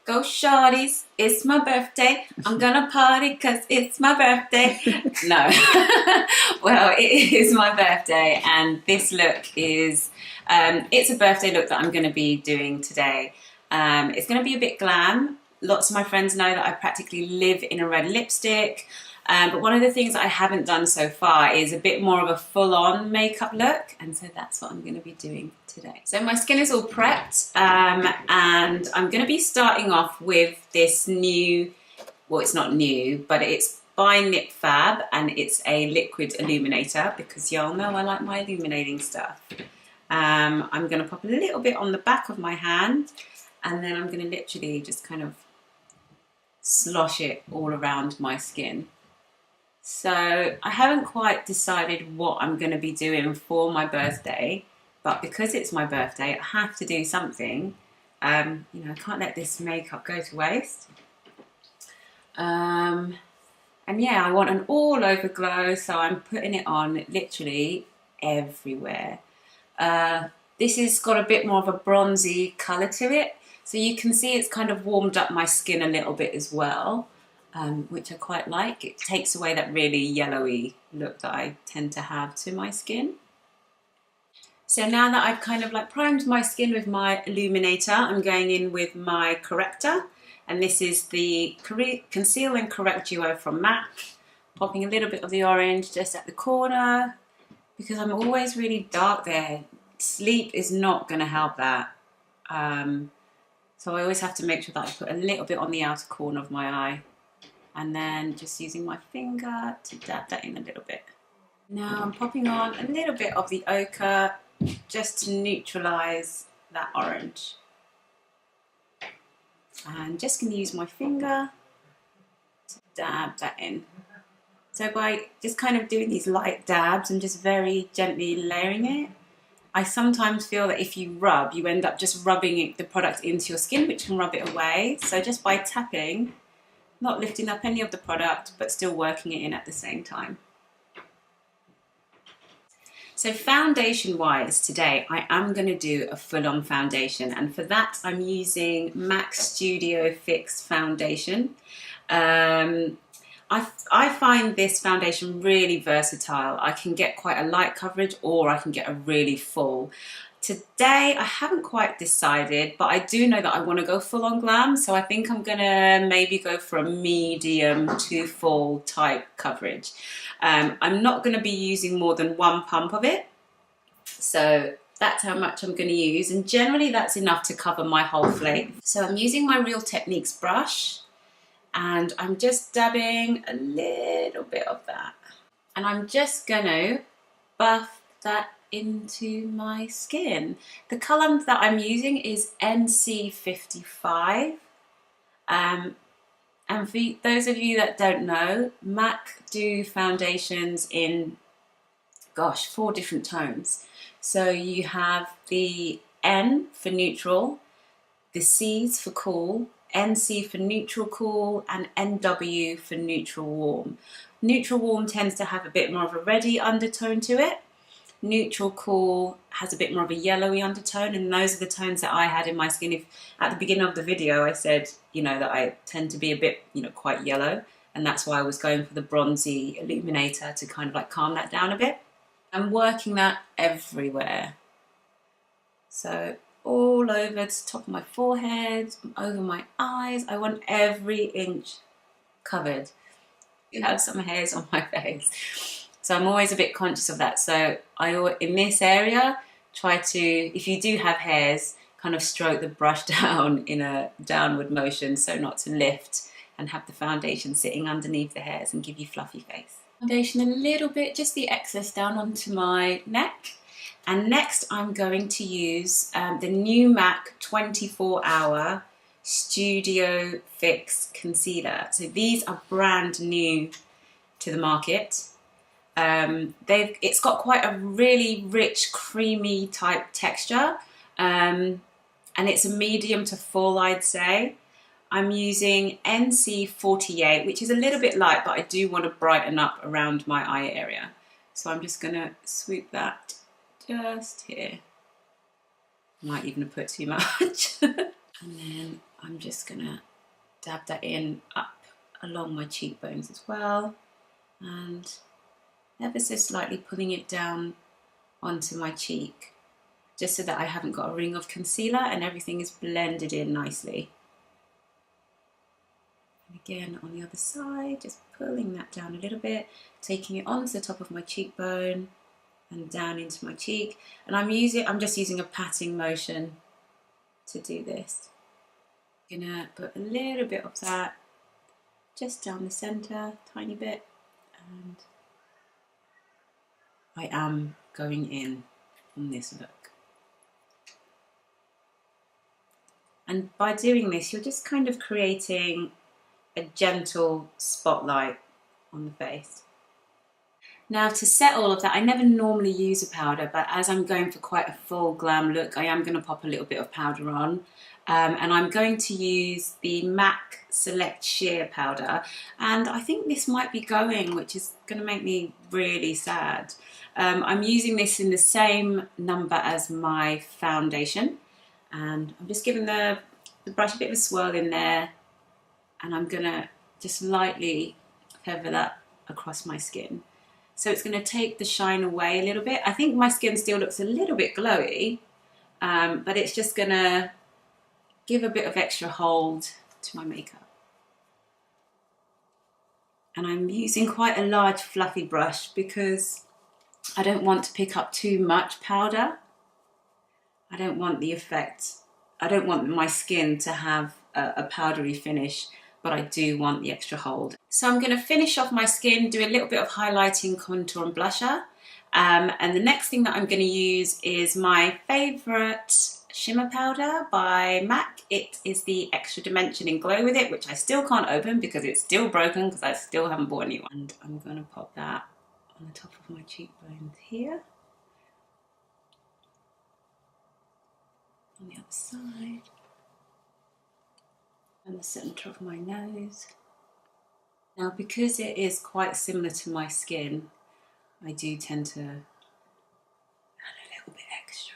Go shorties, it's my birthday. I'm gonna party cause it's my birthday. No. Well, it is my birthday and this look is, it's a birthday look that I'm gonna be doing today. It's gonna be a bit glam. Lots of my friends know that I practically live in a red lipstick. But one of the things that I haven't done so far is a bit more of a full-on makeup look, and so that's what I'm going to be doing today. So my skin is all prepped, and I'm going to be starting off with this new, well, it's not new, but it's by Nip Fab, and it's a liquid illuminator because y'all know I like my illuminating stuff. I'm going to pop a little bit on the back of my hand, and then I'm going to literally just kind of slosh it all around my skin. So I haven't quite decided what I'm going to be doing for my birthday, but because it's my birthday, I have to do something. You know, I can't let this makeup go to waste. And yeah, I want an all over glow, so I'm putting it on literally everywhere. This has got a bit more of a bronzy colour to it, so you can see it's kind of warmed up my skin a little bit as well. Which I quite like. It takes away that really yellowy look that I tend to have to my skin. So now that I've kind of like primed my skin with my illuminator, I'm going in with my corrector, and this is the Conceal and Correct Duo from MAC. Popping a little bit of the orange just at the corner because I'm always really dark there. Sleep is not going to help that. So I always have to make sure that I put a little bit on the outer corner of my eye. And then just using my finger to dab that in a little bit. Now I'm popping on a little bit of the ochre just to neutralise that orange. And just going to use my finger to dab that in. So by just kind of doing these light dabs and just very gently layering it, I sometimes feel that if you rub, you end up just rubbing the product into your skin, which can rub it away. So just by tapping, not lifting up any of the product, but still working it in at the same time. So foundation wise today, I am going to do a full-on foundation, and for that I'm using MAC Studio Fix foundation. I find this foundation really versatile. I can get quite a light coverage or I can get a really full. Today, I haven't quite decided, but I do know that I want to go full on glam, so I think I'm going to maybe go for a medium to full type coverage. I'm not going to be using more than one pump of it, so that's how much I'm going to use, and generally that's enough to cover my whole flake. So I'm using my Real Techniques brush, and I'm just dabbing a little bit of that. And I'm just going to buff that into my skin. The colour that I'm using is NC55. And for those of you that don't know, MAC do foundations in, gosh, 4 different tones. So you have the N for neutral, the C's for cool, NC for neutral cool, and NW for neutral warm. Neutral warm tends to have a bit more of a reddy undertone to it. Neutral cool has a bit more of a yellowy undertone, and those are the tones that I had in my skin. If at the beginning of the video I said, you know, that I tend to be a bit, you know, quite yellow, and that's why I was going for the bronzy illuminator to kind of like calm that down a bit. I'm working that everywhere. So all over the top of my forehead, over my eyes. I want every inch covered. I have some hairs on my face, so I'm always a bit conscious of that. So I, in this area, try to, if you do have hairs, kind of stroke the brush down in a downward motion so not to lift and have the foundation sitting underneath the hairs and give you fluffy face. Foundation a little bit, just the excess down onto my neck. And next I'm going to use the new MAC 24-hour Studio Fix Concealer. So these are brand new to the market. It's got quite a really rich, creamy type texture, and it's a medium to full, I'd say. I'm using NC48, which is a little bit light, but I do want to brighten up around my eye area. So I'm just going to swoop that just here. Might even have put too much. And then I'm just gonna dab that in up along my cheekbones as well, and ever so slightly pulling it down onto my cheek, just so that I haven't got a ring of concealer and everything is blended in nicely. And again on the other side, just pulling that down a little bit, taking it onto the top of my cheekbone and down into my cheek. And I'm just using a patting motion to do this. I'm gonna put a little bit of that just down the center, tiny bit, and I am going in on this look. And by doing this, you're just kind of creating a gentle spotlight on the face. Now, to set all of that, I never normally use a powder, but as I'm going for quite a full glam look, I am going to pop a little bit of powder on. And I'm going to use the MAC Select Sheer powder. And I think this might be going, which is going to make me really sad. I'm using this in the same number as my foundation. And I'm just giving the brush a bit of a swirl in there. And I'm going to just lightly feather that across my skin. So it's going to take the shine away a little bit. I think my skin still looks a little bit glowy, but it's just going to give a bit of extra hold to my makeup. And I'm using quite a large fluffy brush because I don't want to pick up too much powder. I don't want the effect, I don't want my skin to have a powdery finish, but I do want the extra hold. So I'm going to finish off my skin, do a little bit of highlighting, contour and blusher. And the next thing that I'm going to use is my favourite shimmer powder by MAC. It is the Extra Dimension in Glow With It, which I still can't open because it's still broken because I still haven't bought a new one. And I'm going to pop that on the top of my cheekbones here. On the other side. And the centre of my nose. Now, because it is quite similar to my skin, I do tend to add a little bit extra.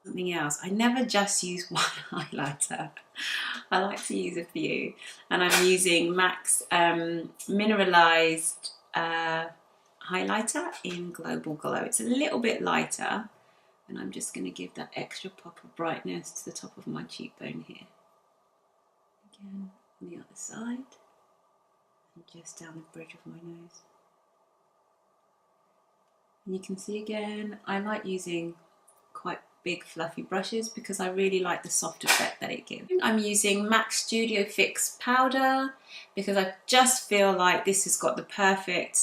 Something else, I never just use one highlighter. I like to use a few. And I'm using MAC's Mineralized highlighter in Global Glow. It's a little bit lighter, and I'm just going to give that extra pop of brightness to the top of my cheekbone here. Again, on the other side, and just down the bridge of my nose. And you can see again, I like using quite big fluffy brushes because I really like the soft effect that it gives. I'm using MAC Studio Fix powder because I just feel like this has got the perfect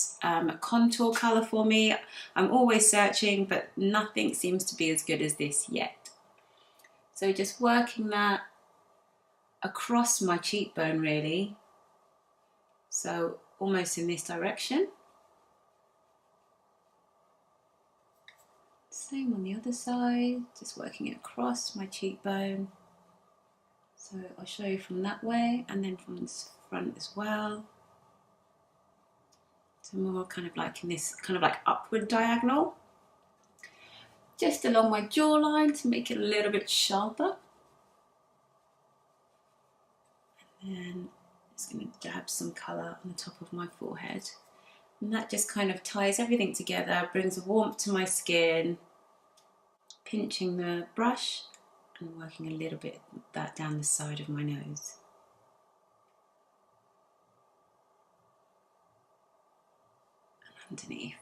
contour colour for me. I'm always searching, but nothing seems to be as good as this yet. So just working that across my cheekbone really, so almost in this direction. Same on the other side, just working it across my cheekbone. So I'll show you from that way and then from the front as well. So more kind of like in this kind of like upward diagonal. Just along my jawline to make it a little bit sharper. And then I'm just going to dab some colour on the top of my forehead. And that just kind of ties everything together, brings a warmth to my skin. Pinching the brush and working a little bit of that down the side of my nose. And underneath.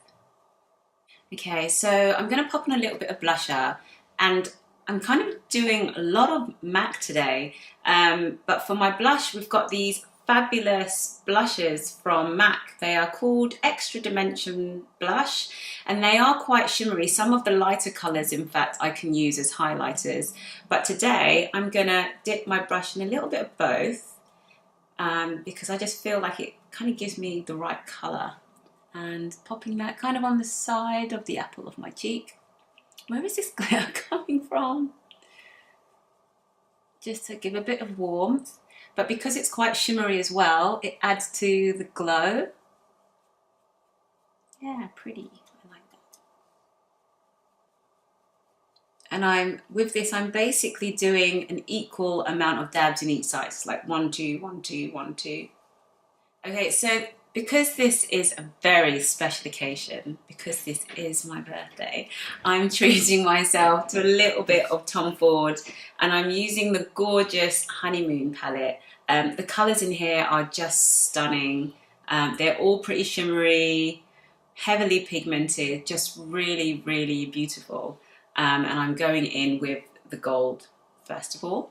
Okay, so I'm going to pop on a little bit of blusher, and I'm kind of doing a lot of MAC today, but for my blush we've got these fabulous blushes from MAC. They are called Extra Dimension Blush, and they are quite shimmery. Some of the lighter colours, in fact, I can use as highlighters. But today I'm going to dip my brush in a little bit of both because I just feel like it kind of gives me the right colour. And popping that kind of on the side of the apple of my cheek. Where is this glitter coming from? Just to give a bit of warmth. But because it's quite shimmery as well, it adds to the glow. Yeah, pretty. I like And I'm basically doing an equal amount of dabs in each side. It's like 1, 2, 1, 2, 1, 2. Okay, so because this is a very special occasion, because this is my birthday, I'm treating myself to a little bit of Tom Ford, and I'm using the gorgeous Honeymoon palette. The colours in here are just stunning. They're all pretty shimmery, heavily pigmented, just really, really beautiful. And I'm going in with the gold first of all.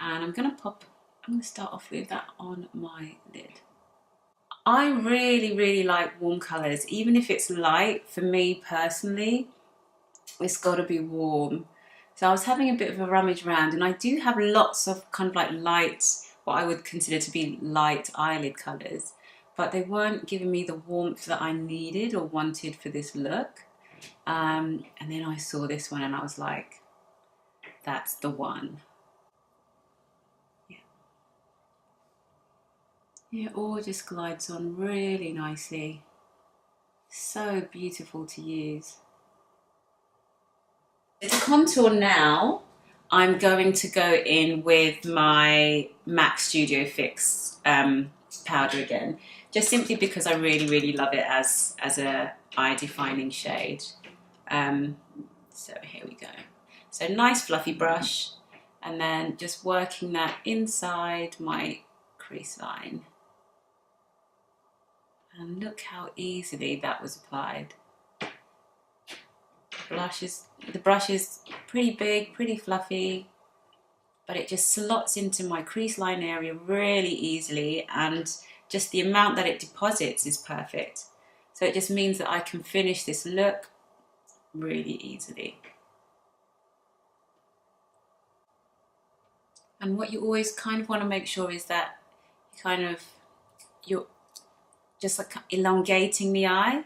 And I'm going to start off with that on my lid. I really, really like warm colours, even if it's light. For me personally, it's got to be warm. So I was having a bit of a rummage around, and I do have lots of kind of like light, what I would consider to be light eyelid colours, but they weren't giving me the warmth that I needed or wanted for this look. And then I saw this one and I was like, that's the one. Yeah, it all just glides on really nicely. So beautiful to use. To contour now, I'm going to go in with my MAC Studio Fix powder again, just simply because I really, really love it as a eye defining shade. So here we go. So nice fluffy brush, and then just working that inside my crease line. And look how easily that was applied. The brush is pretty big, pretty fluffy, but it just slots into my crease line area really easily, and just the amount that it deposits is perfect. So it just means that I can finish this look really easily. And what you always kind of want to make sure is that you're just like elongating the eye.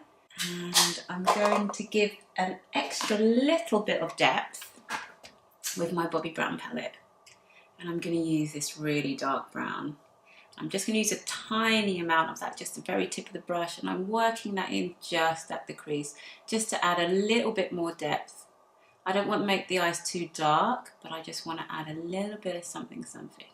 And I'm going to give an extra little bit of depth with my Bobbi Brown palette. And I'm going to use this really dark brown. I'm just going to use a tiny amount of that, just the very tip of the brush, and I'm working that in just at the crease, just to add a little bit more depth. I don't want to make the eyes too dark, but I just want to add a little bit of something, something.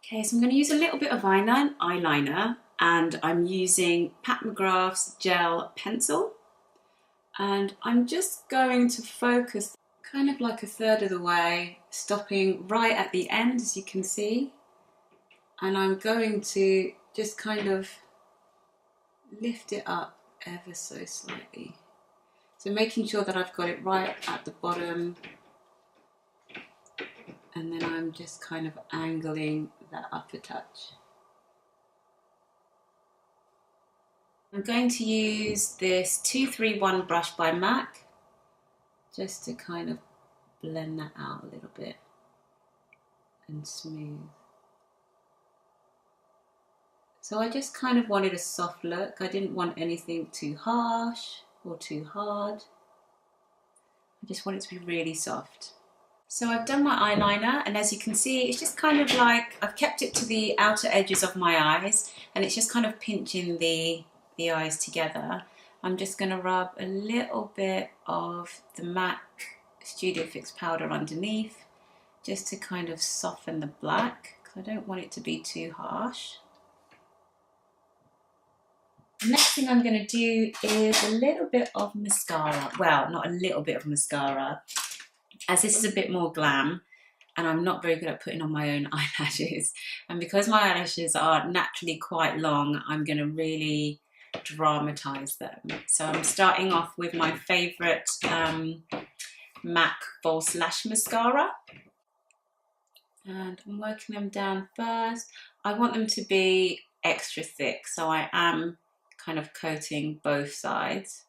Okay, so I'm going to use a little bit of eyeliner, and I'm using Pat McGrath's gel pencil, and I'm just going to focus kind of like a third of the way, stopping right at the end, as you can see, and I'm going to just kind of lift it up ever so slightly. So making sure that I've got it right at the bottom, and then I'm just kind of angling that up a touch. I'm going to use this 231 brush by MAC just to kind of blend that out a little bit and smooth. So I just kind of wanted a soft look. I didn't want anything too harsh or too hard. I just want it to be really soft. So I've done my eyeliner, and as you can see, it's just kind of like, I've kept it to the outer edges of my eyes, and it's just kind of pinching the eyes together. I'm just going to rub a little bit of the MAC Studio Fix powder underneath, just to kind of soften the black, because I don't want it to be too harsh. The next thing I'm going to do is a little bit of mascara. Well, not a little bit of mascara, as this is a bit more glam, and I'm not very good at putting on my own eyelashes. And because my eyelashes are naturally quite long, I'm going to really dramatise them. So I'm starting off with my favourite MAC False Lash Mascara. And I'm working them down first. I want them to be extra thick, so I am kind of coating both sides.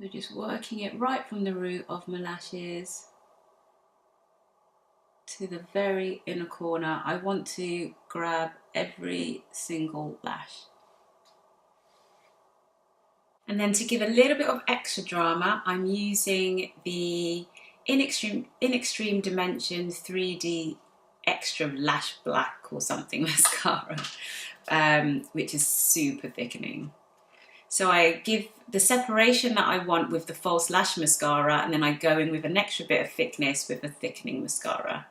So just working it right from the root of my lashes to the very inner corner. I want to grab every single lash. And then to give a little bit of extra drama, I'm using the In Extreme Dimensions 3D extra lash black or something mascara, which is super thickening. So I give the separation that I want with the false lash mascara, and then I go in with an extra bit of thickness with a thickening mascara.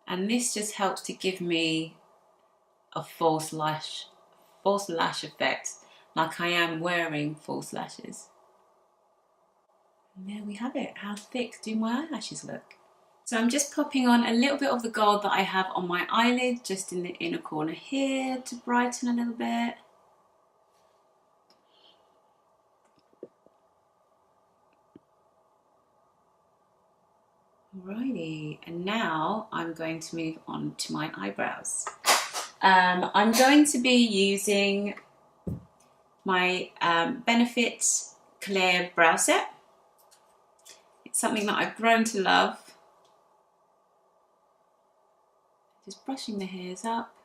And this just helps to give me a false lash effect, like I am wearing false lashes. And there we have it. How thick do my eyelashes look? So I'm just popping on a little bit of the gold that I have on my eyelid, just in the inner corner here to brighten a little bit. Alrighty, and now I'm going to move on to my eyebrows. I'm going to be using my Benefit Clear Brow Set. It's something that I've grown to love. Just brushing the hairs up.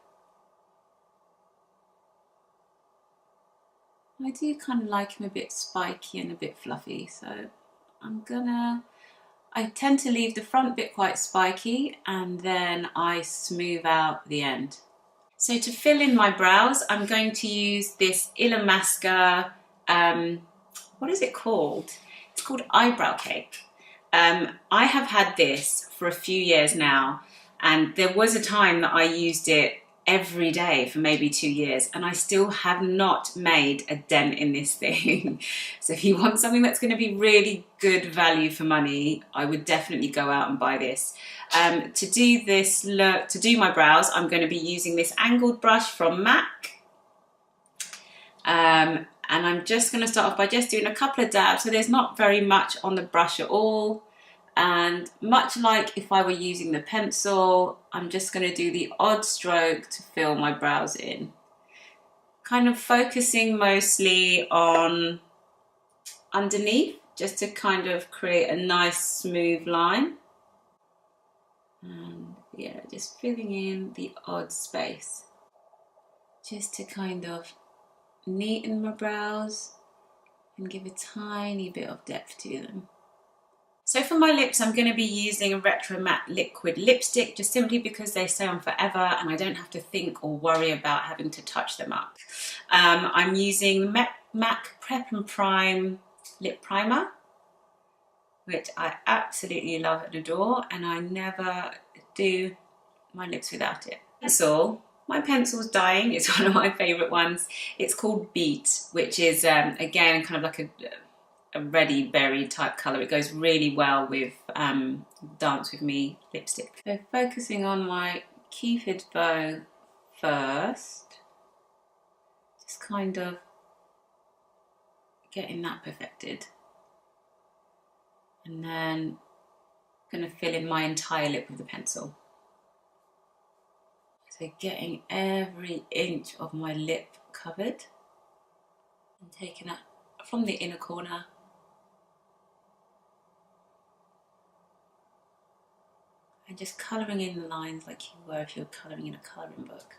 I do kind of like them a bit spiky and a bit fluffy, so I tend to leave the front bit quite spiky and then I smooth out the end. So to fill in my brows, I'm going to use this Illamasqua, what is it called? It's called Eyebrow Cake. I have had this for a few years now, and there was a time that I used it every day for maybe 2 years, and I still have not made a dent in this thing. So if you want something that's going to be really good value for money, I would definitely go out and buy this. To do this look, to do my brows, I'm going to be using this angled brush from MAC. And I'm just going to start off by just doing a couple of dabs, so there's not very much on the brush at all. And much like if I were using the pencil, I'm just going to do the odd stroke to fill my brows in. Kind of focusing mostly on underneath, just to kind of create a nice smooth line. And yeah, just filling in the odd space. Just to kind of neaten my brows and give a tiny bit of depth to them. So for my lips, I'm going to be using a Retro Matte liquid lipstick, just simply because they stay on forever and I don't have to think or worry about having to touch them up. I'm using MAC Prep and Prime Lip Primer, which I absolutely love and adore, and I never do my lips without it. Pencil. My pencil's dying. It's one of my favourite ones. It's called Beat, which is, again, kind of like a reddy berry type colour. It goes really well with Dance With Me lipstick. So focusing on my Cupid bow first, just kind of getting that perfected. And then I'm going to fill in my entire lip with the pencil. So getting every inch of my lip covered and taking that from the inner corner and just colouring in the lines like you were if you were colouring in a colouring book.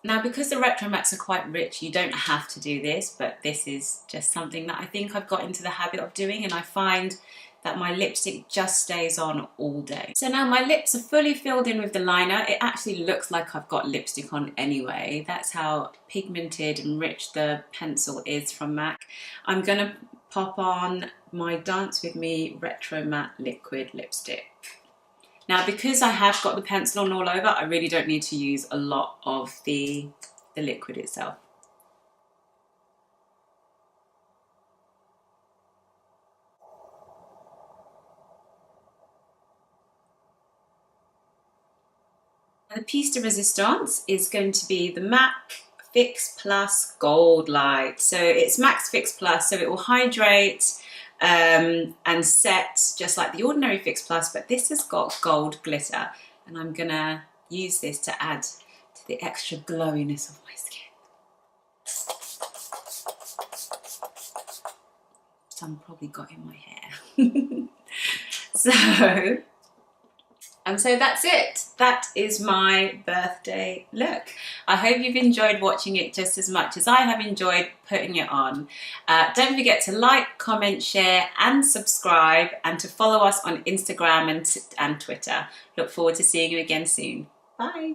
Now, because the Retro Mattes are quite rich, you don't have to do this, but this is just something that I think I've got into the habit of doing, and I find that my lipstick just stays on all day. So now my lips are fully filled in with the liner. It actually looks like I've got lipstick on anyway. That's how pigmented and rich the pencil is from MAC. I'm gonna pop on my Dance With Me Retro Matte liquid lipstick. Now, because I have got the pencil on all over, I really don't need to use a lot of the liquid itself. The piece de resistance is going to be the MAC Fix Plus Gold Light. So it's MAC's Fix Plus, so it will hydrate and set just like the ordinary Fix Plus, but this has got gold glitter, and I'm gonna use this to add to the extra glowiness of my skin. Some probably got in my hair. So that's it. that is my birthday look. I hope you've enjoyed watching it just as much as I have enjoyed putting it on. Don't forget to like, comment, share and subscribe, and to follow us on Instagram and Twitter. Look forward to seeing you again soon. Bye.